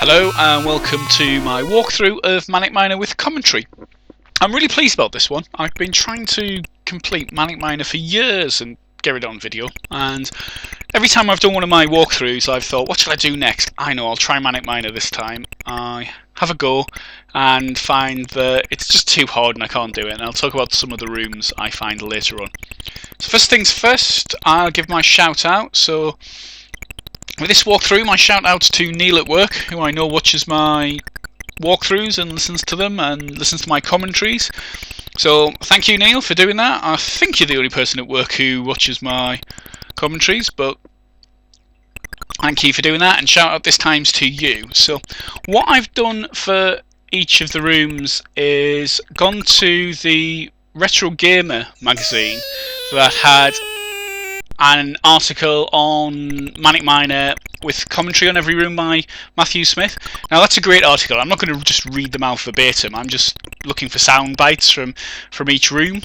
Hello and welcome to my walkthrough of Manic Miner with commentary. I'm really pleased about this one. I've been trying to complete Manic Miner for years and get it on video, and every time I've done one of my walkthroughs I've thought, what should I do next? I know, I'll try Manic Miner this time. I have a go and find that it's just too hard and I can't do it, and I'll talk about some of the rooms I find later on. So first things first, I'll give my shout out. So with this walkthrough, my shout outs to Neil at work, who I know watches my walkthroughs and listens to them and listens to my commentaries. So thank you, Neil, for doing that. I think you're the only person at work who watches my commentaries, but thank you for doing that, and shout out this time's to you. So what I've done for each of the rooms is gone to the Retro Gamer magazine that had an article on Manic Miner with commentary on every room by Matthew Smith. Now that's a great article. I'm not going to just read them out verbatim. I'm just looking for sound bites from each room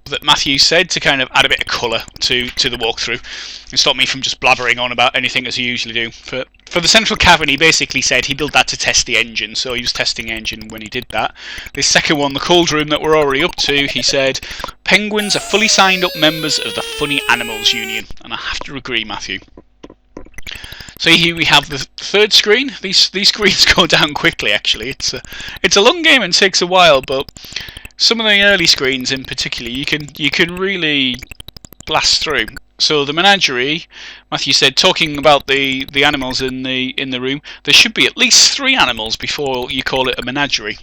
that Matthew said to kind of add a bit of colour to the walkthrough and stop me from just blabbering on about anything as I usually do. For the central cavern, he basically said he built that to test the engine, so he was testing the engine when he did that. This second one, the cold room that we're already up to, he said penguins are fully signed up members of the Funny Animals Union, and I have to agree, Matthew. So here we have the third screen. These screens go down quickly, actually. It's a long game and takes a while, but some of the early screens in particular you can really blast through. So the menagerie, Matthew said, talking about the animals in the room, there should be at least 3 animals before you call it a menagerie.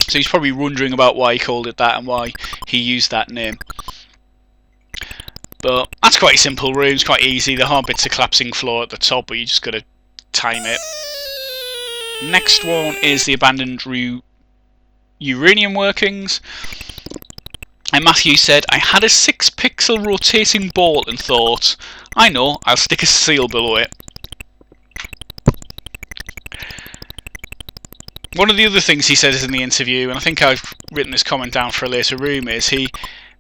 So he's probably wondering about why he called it that and why he used that name. But that's quite a simple room, it's quite easy. The hard bit's a collapsing floor at the top, but you just got to time it. Next one is the abandoned uranium workings. And Matthew said, I had a 6-pixel rotating ball and thought, I know, I'll stick a seal below it. One of the other things he says in the interview, and I think I've written this comment down for a later room, is he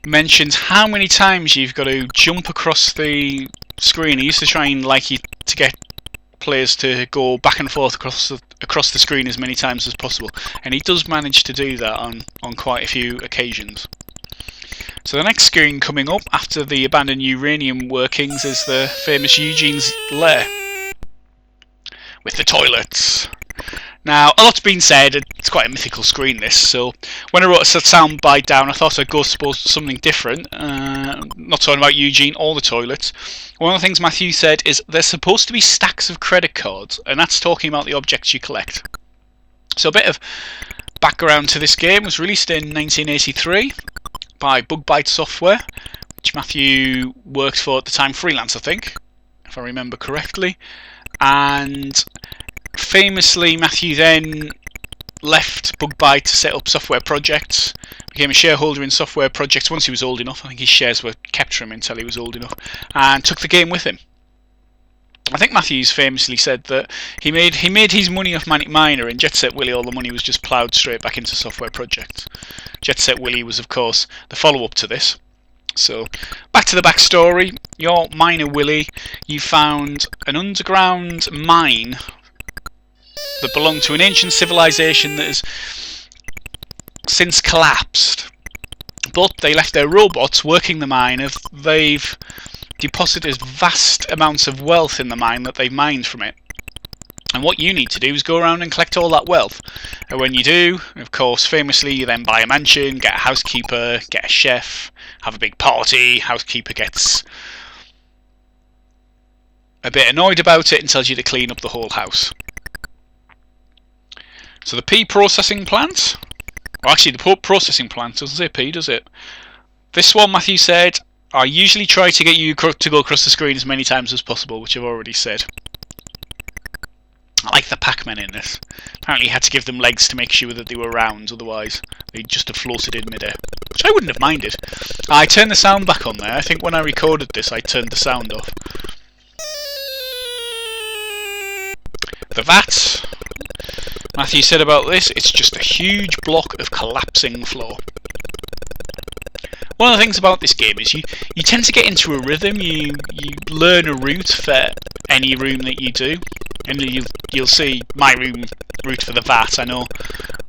mentions how many times you've got to jump across the screen. He used to try and like you to get players to go back and forth across the screen as many times as possible, and he does manage to do that on quite a few occasions. So the next screen coming up after the abandoned uranium workings is the famous Eugene's lair with the toilets. Now, a lot's been said. It's quite a mythical screen, this, so when I wrote a sound bite down I thought I'd go for something different, not talking about Eugene or the toilets. One of the things Matthew said is there's supposed to be stacks of credit cards, and that's talking about the objects you collect. So a bit of background to this game. It was released in 1983 by Bug Byte Software, which Matthew worked for at the time, freelance I think, if I remember correctly. And famously, Matthew then left Bug Byte to set up Software Projects, became a shareholder in Software Projects once he was old enough. I think his shares were kept for him until he was old enough, and took the game with him. I think Matthews famously said that he made his money off Manic Miner, and Jet Set Willy all the money was just ploughed straight back into Software Projects. Jet Set Willy was of course the follow-up to this. So back to the backstory. Your miner Willy, you found an underground mine that belonged to an ancient civilization that has since collapsed, but they left their robots working the mine. They've deposited vast amounts of wealth in the mine that they've mined from it, and what you need to do is go around and collect all that wealth. And when you do, of course, famously, you then buy a mansion, get a housekeeper, get a chef, have a big party. Housekeeper gets a bit annoyed about it and tells you to clean up the whole house. So the P processing plant, well, actually the processing plant doesn't say P, does it? This one, Matthew said, I usually try to get you to go across the screen as many times as possible, which I've already said. I like the Pac-Men in this. Apparently you had to give them legs to make sure that they were round, otherwise they'd just have floated in midair, which I wouldn't have minded. I turned the sound back on there. I think when I recorded this I turned the sound off. The VAT, Matthew said about this, it's just a huge block of collapsing floor. One of the things about this game is you tend to get into a rhythm. You learn a route for any room that you do. And you'll see my route for the VAT. I know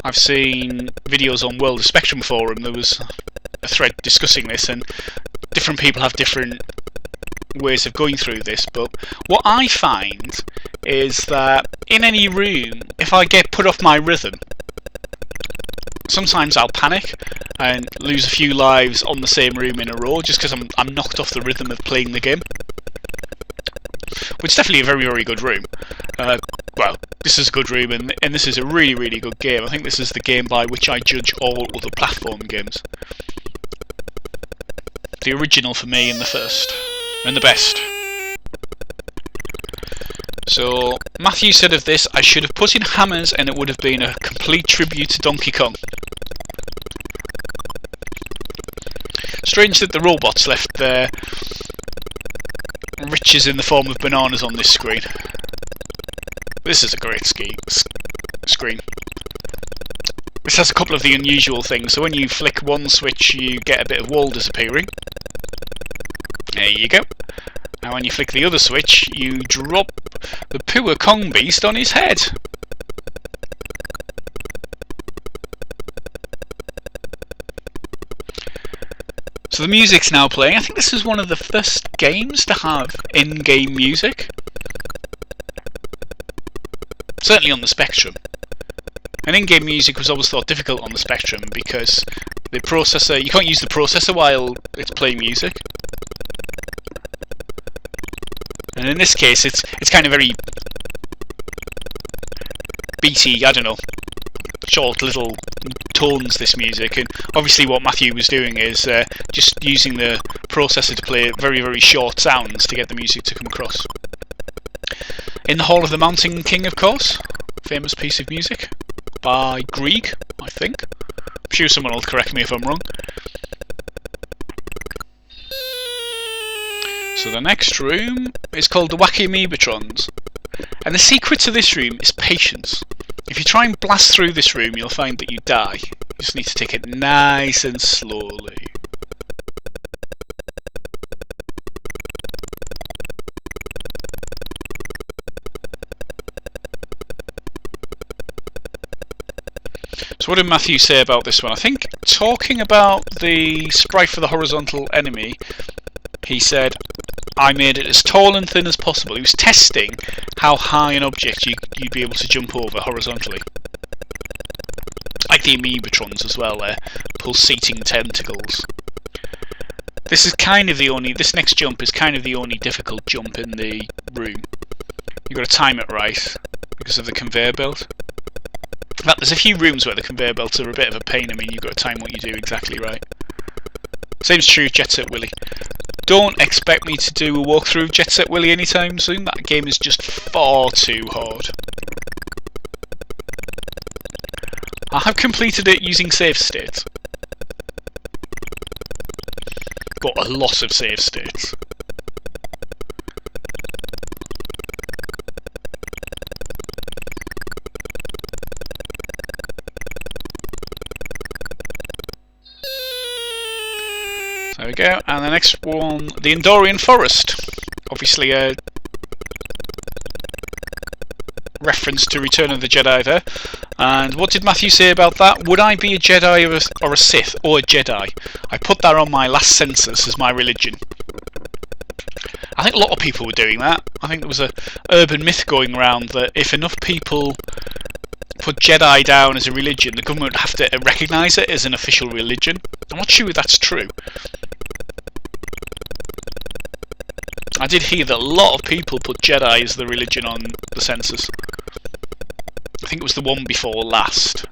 I've seen videos on World of Spectrum forum. There was a thread discussing this, and different people have different ways of going through this. But what I find is that in any room, if I get put off my rhythm, sometimes I'll panic and lose a few lives on the same room in a row just because I'm knocked off the rhythm of playing the game. Which is definitely a very, very good room. Well, this is a good room, and this is a really, really good game. I think this is the game by which I judge all other platform games. The original for me, and the first, and the best. So, Matthew said of this, I should have put in hammers and it would have been a complete tribute to Donkey Kong. Strange that the robots left their riches in the form of bananas on this screen. This is a great screen. This has a couple of the unusual things. So when you flick one switch, you get a bit of wall disappearing. There you go. And when you flick the other switch, you drop the poor Kong beast on his head. So the music's now playing. I think this is one of the first games to have in-game music. Certainly on the Spectrum. And in-game music was always thought difficult on the Spectrum because the processor, you can't use the processor while it's playing music. And in this case, it's kind of very beaty, I don't know, short little tones, this music. And obviously what Matthew was doing is just using the processor to play very, very short sounds to get the music to come across. In the Hall of the Mountain King, of course, famous piece of music by Grieg, I think. I'm sure someone will correct me if I'm wrong. So the next room is called the Wacky Amoebatrons. And the secret to this room is patience. If you try and blast through this room, you'll find that you die. You just need to take it nice and slowly. So what did Matthew say about this one? I think talking about the sprite for the horizontal enemy, he said, I made it as tall and thin as possible. He was testing how high an object you'd be able to jump over horizontally. Like the Amoebatrons as well, pulsating tentacles. This next jump is kind of the only difficult jump in the room. You've got to time it right because of the conveyor belt. In fact, there's a few rooms where the conveyor belts are a bit of a pain. I mean, you've got to time what you do exactly right. Same's true of Jet Set Willy. Don't expect me to do a walkthrough of Jet Set Willy anytime soon. That game is just far too hard. I have completed it using save states. Got a lot of save states. There we go, and the next one, the Endorian Forest. Obviously a reference to Return of the Jedi there. And what did Matthew say about that? Would I be a Jedi or a Sith or a Jedi? I put that on my last census as my religion. I think a lot of people were doing that. I think there was an urban myth going around that if enough people put Jedi down as a religion, the government would have to recognise it as an official religion. I'm not sure if that's true. I did hear that a lot of people put Jedi as the religion on the census. I think it was the one before last.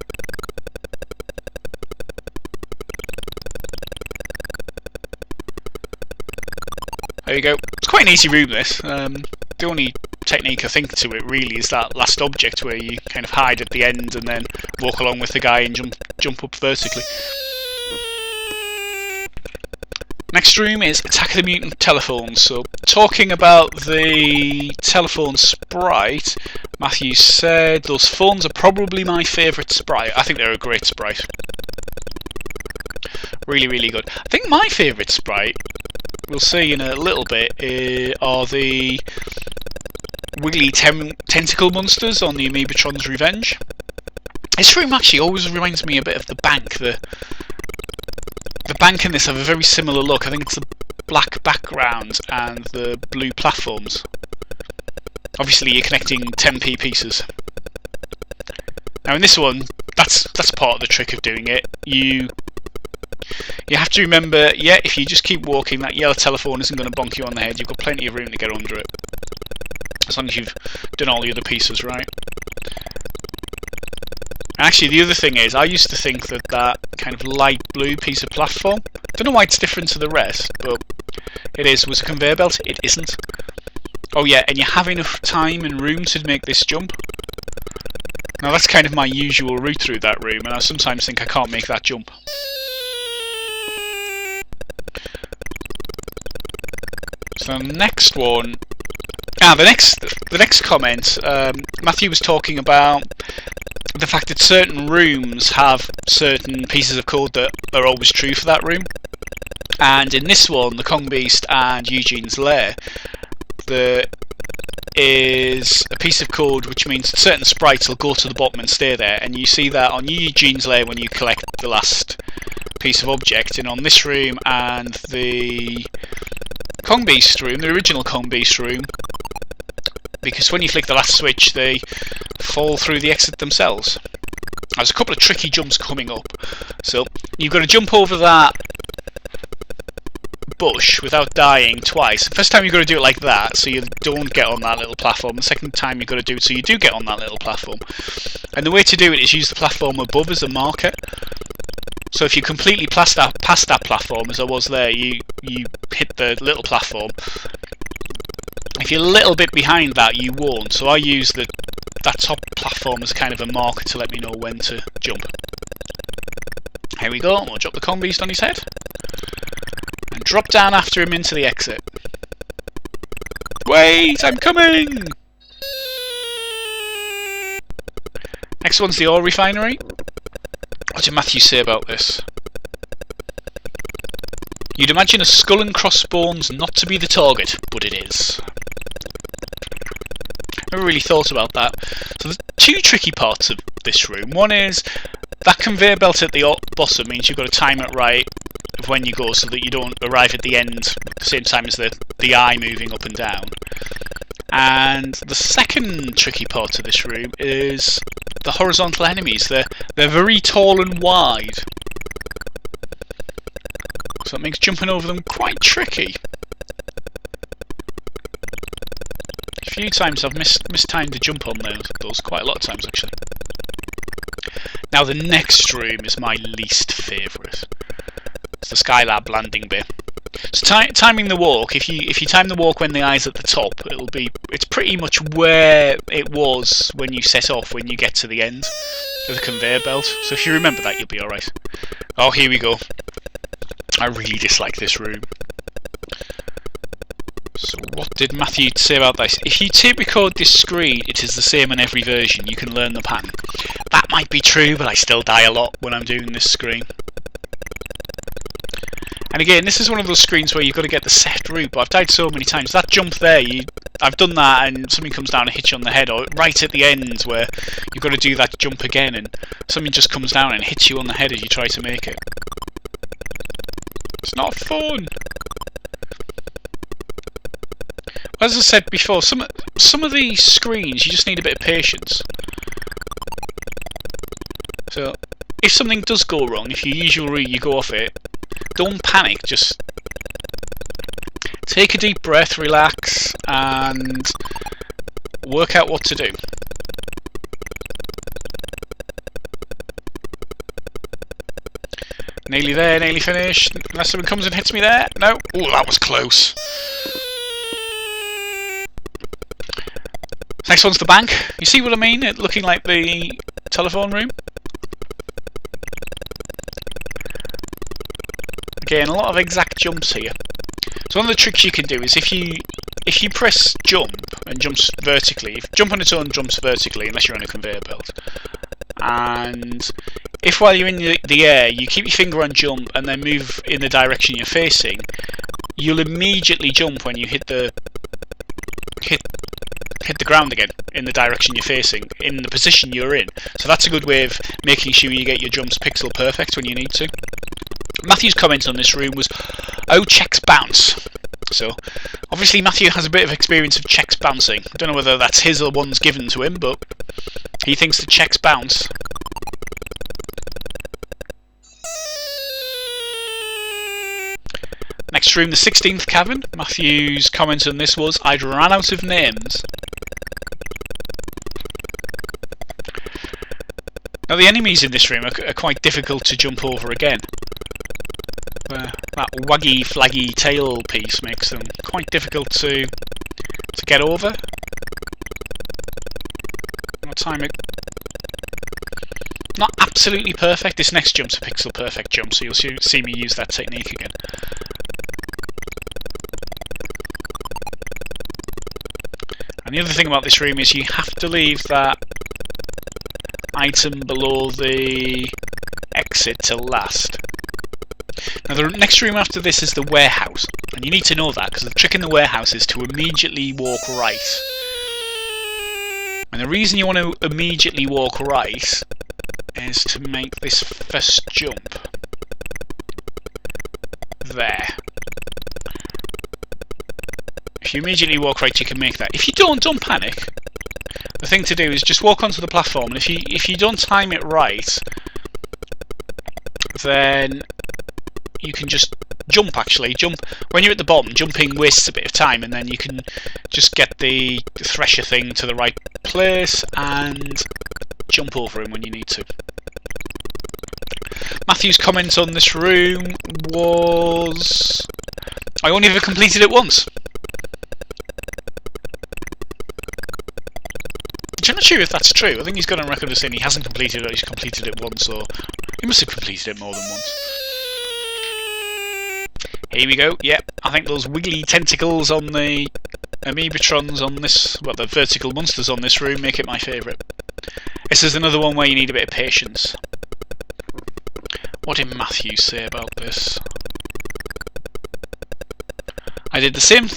There you go. It's quite an easy room, this. The only technique I think to it really is that last object where you kind of hide at the end and then walk along with the guy and jump up vertically. Next room is Attack of the Mutant Telephones. So, talking about the telephone sprite, Matthew said those phones are probably my favourite sprite. I think they're a great sprite. Really, really good. I think my favourite sprite, we'll see in a little bit, are the wiggly tentacle monsters on the Amoebatron's Revenge. This room actually always reminds me a bit of the bank. The bank in this have a very similar look. I think it's the black background and the blue platforms. Obviously you're connecting 10p pieces. Now in this one, that's part of the trick of doing it. You have to remember, yeah, if you just keep walking, that yellow telephone isn't going to bonk you on the head. You've got plenty of room to get under it, as long as you've done all the other pieces right. And actually the other thing is, I used to think that that kind of light blue piece of platform, don't know why it's different to the rest, but it is, was a conveyor belt. It isn't. Oh yeah, and you have enough time and room to make this jump. Now that's kind of my usual route through that room, and I sometimes think I can't make that jump. So the next one, the next comment, Matthew was talking about the fact that certain rooms have certain pieces of code that are always true for that room. And in this one, the Kong Beast and Eugene's Lair, there is a piece of code which means certain sprites will go to the bottom and stay there, and you see that on Eugene's Lair when you collect the last piece of object, and on this room and the Kong Beast room, the original Kong Beast room, because when you flick the last switch they fall through the exit themselves. There's a couple of tricky jumps coming up, so you've got to jump over that bush without dying twice. The first time you've got to do it like that, so you don't get on that little platform. The second time you've got to do it so you do get on that little platform. And the way to do it is use the platform above as a marker. So if you completely past that platform, as I was there, you hit the little platform. If you're a little bit behind that, you won't. So I use that top platform as kind of a marker to let me know when to jump. Here we go. We'll drop the Kong Beast on his head and drop down after him into the exit. Wait, I'm coming! Next one's the ore refinery. What did Matthew say about this? You'd imagine a skull and crossbones not to be the target, but it is. Never really thought about that. So there's two tricky parts of this room. One is that conveyor belt at the bottom means you've got to time it right of when you go so that you don't arrive at the end at the same time as the eye moving up and down. And the second tricky part of this room is the horizontal enemies. They're very tall and wide, so it makes jumping over them quite tricky. A few times I've mistimed the jump on those, quite a lot of times actually. Now the next room is my least favourite. It's the Skylab landing bay. So timing the walk, if you time the walk when the eye's at the top, it's pretty much where it was when you set off when you get to the end of the conveyor belt. So if you remember that, you'll be alright. Oh, here we go. I really dislike this room. So what did Matthew say about this? If you tape record this screen, it is the same on every version. You can learn the pattern. That might be true, but I still die a lot when I'm doing this screen. And again, this is one of those screens where you've got to get the set route, but I've died so many times. That jump there, I've done that and something comes down and hits you on the head, or right at the end where you've got to do that jump again and something just comes down and hits you on the head as you try to make it. It's not fun. As I said before, some of these screens you just need a bit of patience. So if something does go wrong, if your usual route you go off it, don't panic, just take a deep breath, relax and work out what to do. Nearly there, nearly finished. Unless someone comes and hits me there. No. Oh, that was close. Next one's the bank. You see what I mean? It looking like the telephone room. Again, a lot of exact jumps here. So one of the tricks you can do is if you press jump and jumps vertically, if jump on its own jumps vertically, unless you're on a conveyor belt, and if while you're in the air you keep your finger on jump and then move in the direction you're facing, you'll immediately jump when you hit hit the ground again in the direction you're facing, in the position you're in. So that's a good way of making sure you get your jumps pixel perfect when you need to. Matthew's comment on this room was, "Oh, checks bounce." So obviously Matthew has a bit of experience of checks bouncing. I don't know whether that's his or one's given to him, but he thinks the checks bounce. Next room, the 16th cavern. Matthew's comment on this was, "I'd ran out of names." Now the enemies in this room are quite difficult to jump over again. That waggy flaggy tail piece makes them quite difficult to get over. I'll time it. Not absolutely perfect. This next jump's a pixel perfect jump, so you'll see me use that technique again. And the other thing about this room is you have to leave that item below the exit till last. Now the next room after this is the warehouse, and you need to know that because the trick in the warehouse is to immediately walk right. And the reason you want to immediately walk right is to make this first jump there. If you immediately walk right, you can make that. If you don't panic. The thing to do is just walk onto the platform, and if you don't time it right, then you can just jump. Actually, jump when you're at the bottom. Jumping wastes a bit of time, and then you can just get the thresher thing to the right place and jump over him when you need to. Matthew's comment on this room was, "I only ever completed it once." I'm not sure if that's true. I think he's got on record as saying he hasn't completed it, or he's completed it once, or he must have completed it more than once. Here we go. Yep, I think those wiggly tentacles on the amoebatrons on this, well, the vertical monsters on this room make it my favourite. This is another one where you need a bit of patience. What did Matthew say about this? I did the same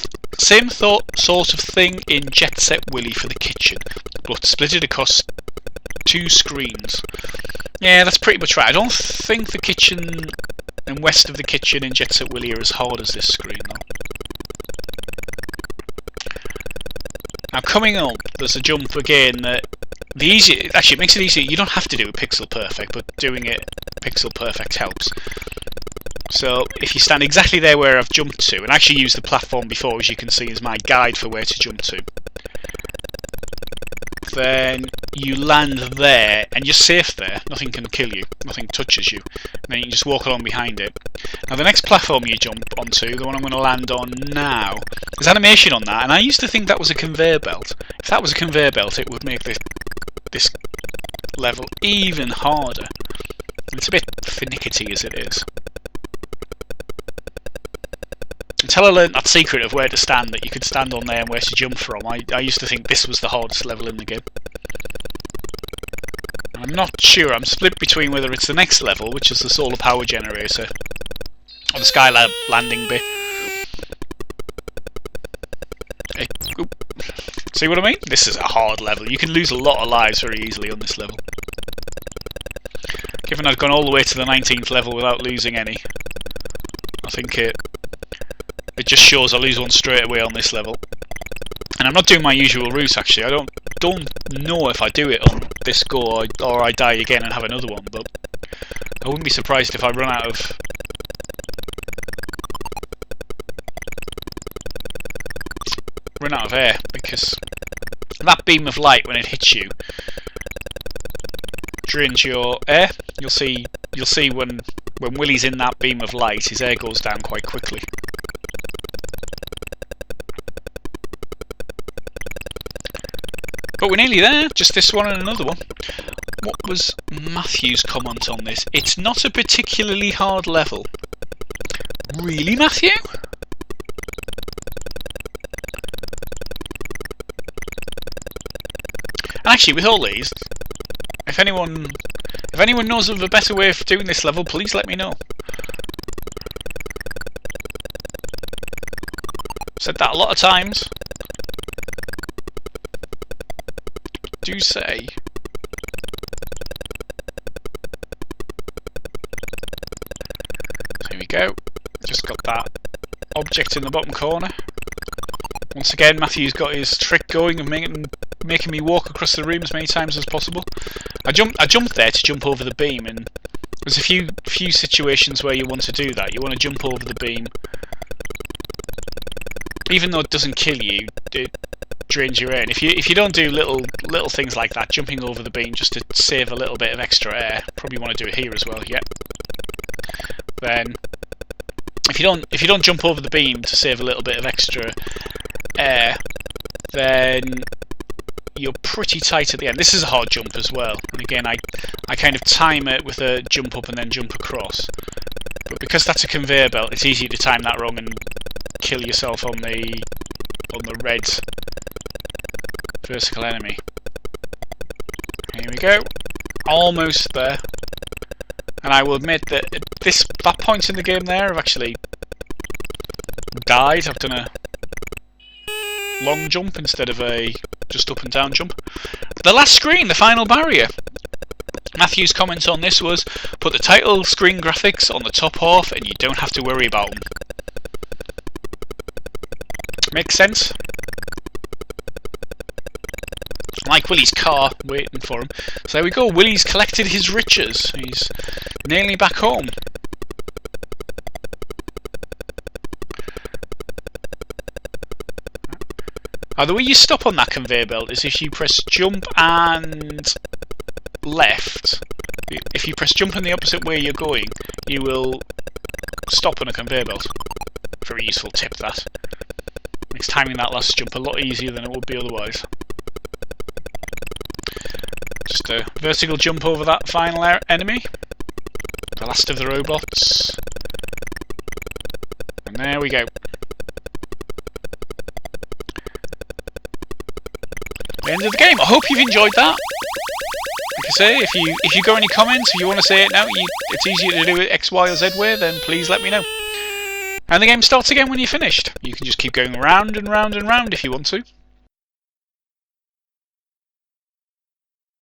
sort of thing in Jet Set Willy for the kitchen, but split it across 2 screens. Yeah, that's pretty much right. I don't think the kitchen and west of the kitchen in Jet Set Willy are as hard as this screen though. Now coming up, there's a jump again that actually it makes it easier. You don't have to do it pixel perfect, but doing it pixel perfect helps. So if you stand exactly there where I've jumped to, and actually use the platform before, as you can see, as my guide for where to jump to, then you land there and you're safe there. Nothing can kill you, nothing touches you, and then you can just walk along behind it. Now the next platform you jump onto, the one I'm going to land on now, there's animation on that, and I used to think that was a conveyor belt. If that was a conveyor belt, it would make this level even harder. It's a bit finicky as it is. Until I learnt that secret of where to stand, that you could stand on there and where to jump from, I used to think this was the hardest level in the game. I'm not sure, I'm split between whether it's the next level, which is the solar power generator, or the Skylab landing bit. See what I mean? This is a hard level. You can lose a lot of lives very easily on this level. Given I've gone all the way to the 19th level without losing any, I think it just shows I lose one straight away on this level. And I'm not doing my usual route actually. I don't know if I do it on this go or I die again and have another one, but I wouldn't be surprised if I run out of air, because that beam of light, when it hits you, drains your air. You'll see when Willie's in that beam of light, his air goes down quite quickly. But we're nearly there, just this one and another one. What was Matthew's comment on this? It's not a particularly hard level. Really, Matthew? And actually, with all these, if anyone knows of a better way of doing this level, please let me know. Said that a lot of times. do say. So here we go. Just got that object in the bottom corner. Once again, Matthew's got his trick going of making me walk across the room as many times as possible. I jumped there to jump over the beam, and there's a few situations where you want to do that. You want to jump over the beam. Even though it doesn't kill you, it drains your air. And if you don't do little things like that, jumping over the beam just to save a little bit of extra air, probably want to do it here as well. Yep. Then if you don't jump over the beam to save a little bit of extra air, then you're pretty tight at the end. This is a hard jump as well, and again I kind of time it with a jump up and then jump across, but because that's a conveyor belt, it's easy to time that wrong and kill yourself on the red vertical enemy. Here we go, almost there. And I will admit that at that point in the game there, I've actually died. I've done a long jump instead of a just up and down jump. The last screen, the final barrier. Matthew's comment on this was, put the title screen graphics on the top half and you don't have to worry about them. Makes sense. Like Willie's car waiting for him. So there we go, Willie's collected his riches. He's nearly back home. The way you stop on that conveyor belt is if you press jump and left. If you press jump in the opposite way you're going, you will stop on a conveyor belt. Very useful tip, that. Makes timing that last jump a lot easier than it would be otherwise. Just a vertical jump over that final enemy. The last of the robots. And there we go. The end of the game. I hope you've enjoyed that. Like I say, if you got any comments, if you want to say it now, it's easier to do it X, Y, or Z way, then please let me know. And the game starts again when you're finished. You can just keep going round and round and round if you want to.